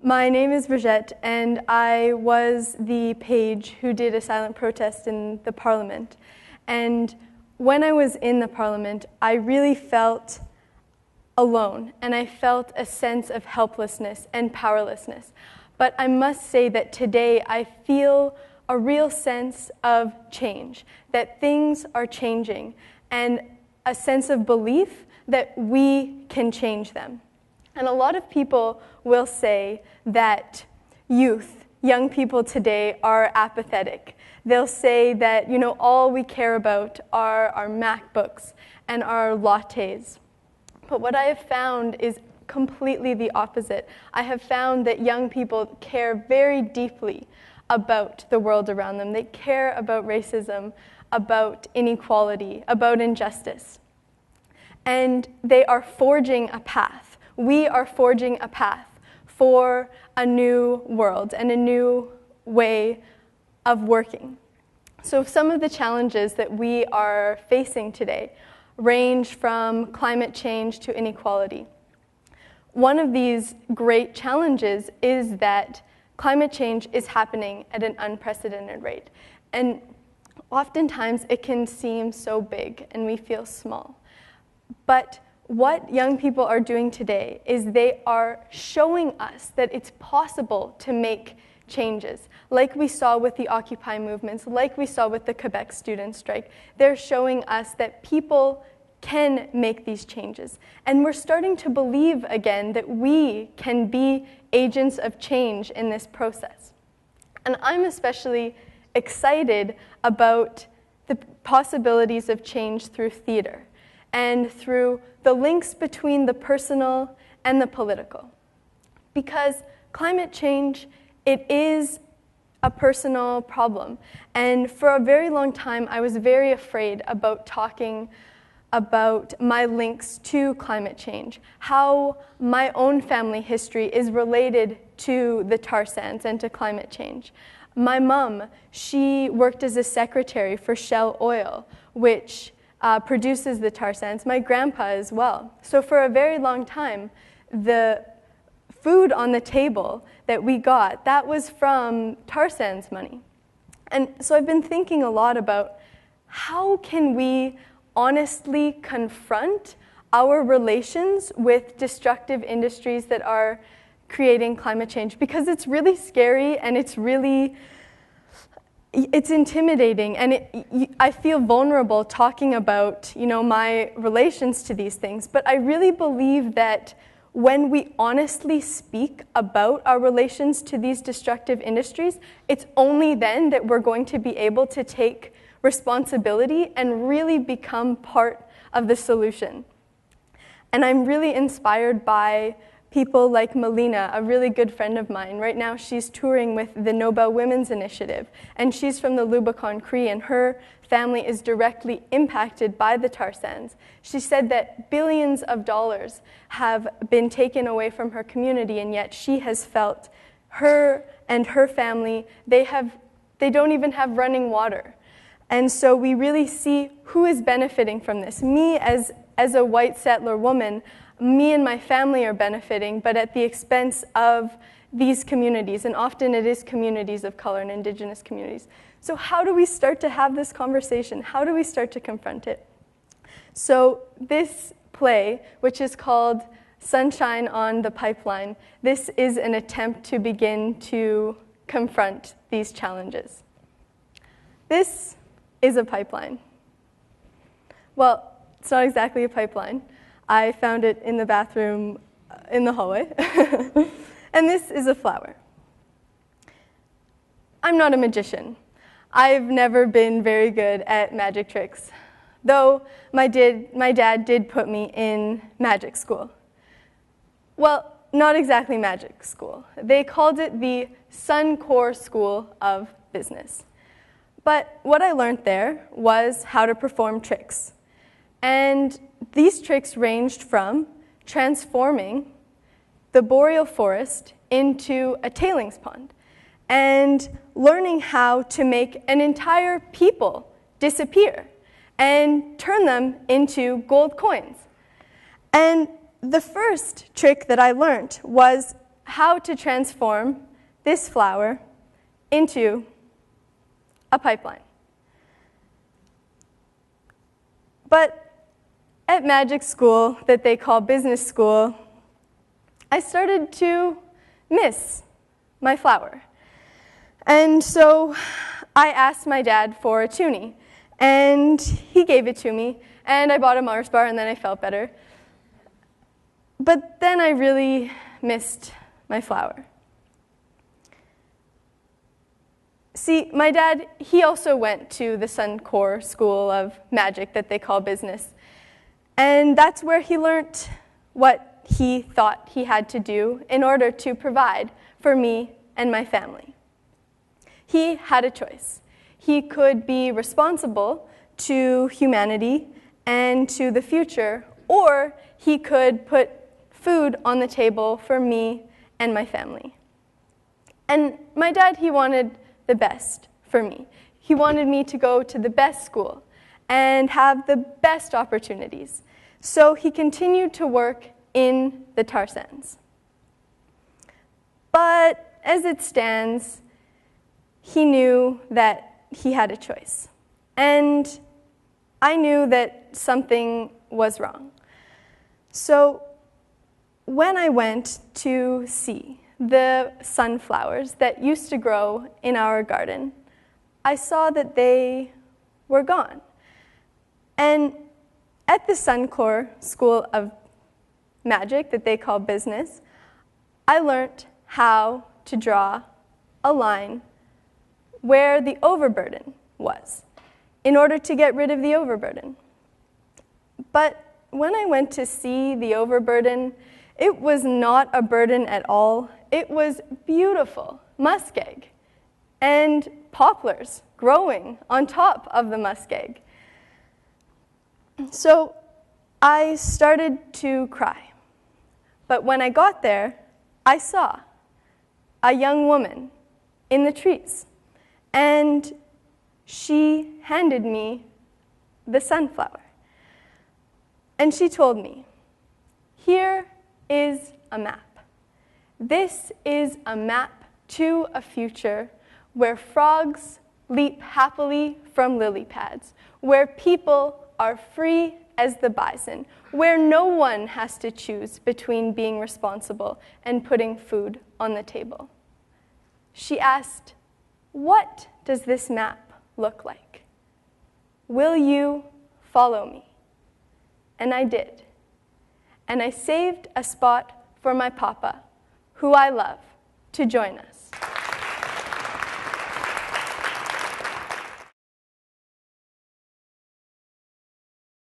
My name is Brigette, and I was the page who did a silent protest in the Parliament. And when I was in the Parliament, I really felt alone, and I felt a sense of helplessness and powerlessness. But I must say that today I feel a real sense of change, that things are changing, and a sense of belief that we can change them. And a lot of people will say that young people today are apathetic. They'll say that, all we care about are our MacBooks and our lattes. But what I have found is completely the opposite. I have found that young people care very deeply about the world around them. They care about racism, about inequality, about injustice. And they are forging a path. We are forging a path for a new world and a new way of working. So some of the challenges that we are facing today range from climate change to inequality. One of these great challenges is that climate change is happening at an unprecedented rate. And oftentimes it can seem so big and we feel small. But what young people are doing today is they are showing us that it's possible to make changes, like we saw with the Occupy movements, like we saw with the Quebec student strike. They're showing us that people can make these changes. And we're starting to believe again that we can be agents of change in this process. And I'm especially excited about the possibilities of change through theater and through the links between the personal and the political. Because climate change, it is a personal problem. And for a very long time, I was very afraid about talking about my links to climate change, how my own family history is related to the tar sands and to climate change. My mom, she worked as a secretary for Shell Oil, which produces the tar sands, my grandpa as well. So for a very long time, the food on the table that we got, that was from tar sands money. And so I've been thinking a lot about how can we honestly confront our relations with destructive industries that are creating climate change, because it's really scary and it's intimidating, and I feel vulnerable talking about, my relations to these things. But I really believe that when we honestly speak about our relations to these destructive industries, it's only then that we're going to be able to take responsibility and really become part of the solution. And I'm really inspired by people like Melina, a really good friend of mine. Right now she's touring with the Nobel Women's Initiative, and she's from the Lubicon Cree, and her family is directly impacted by the tar sands. She said that billions of dollars have been taken away from her community, and yet she has felt her and her family, they don't even have running water. And so we really see who is benefiting from this. Me as a white settler woman, me and my family are benefiting, but at the expense of these communities, and often it is communities of color and Indigenous communities. So how do we start to have this conversation? How do we start to confront it? So this play, which is called Sunshine on the Pipleine, this is an attempt to begin to confront these challenges. This is a pipeline. Well, it's not exactly a pipeline. I found it in the bathroom in the hallway. And this is a flower. I'm not a magician. I've never been very good at magic tricks, though my dad did put me in magic school. Well, not exactly magic school. They called it the Suncor School of Business. But what I learned there was how to perform tricks. And these tricks ranged from transforming the boreal forest into a tailings pond and learning how to make an entire people disappear and turn them into gold coins. And the first trick that I learned was how to transform this flower into a pipeline. But at magic school, that they call business school, I started to miss my flower. And so I asked my dad for a toonie, and he gave it to me, and I bought a Mars bar, and then I felt better. But then I really missed my flower. See, my dad, he also went to the Suncor School of Magic that they call business. And that's where he learned what he thought he had to do in order to provide for me and my family. He had a choice. He could be responsible to humanity and to the future, or he could put food on the table for me and my family. And my dad, he wanted the best for me. He wanted me to go to the best school and have the best opportunities. So he continued to work in the tar sands. But as it stands, he knew that he had a choice. And I knew that something was wrong. So when I went to see the sunflowers that used to grow in our garden, I saw that they were gone. And at the Suncor School of Magic, that they call business, I learned how to draw a line where the overburden was, in order to get rid of the overburden. But when I went to see the overburden, it was not a burden at all. It was beautiful muskeg and poplars growing on top of the muskeg. So I started to cry. But when I got there, I saw a young woman in the trees, and she handed me the sunflower. And she told me, "Here is a map. This is a map to a future where frogs leap happily from lily pads, where people are free as the bison, where no one has to choose between being responsible and putting food on the table." She asked, "What does this map look like? Will you follow me?" And I did. And I saved a spot for my papa, who I love, to join us.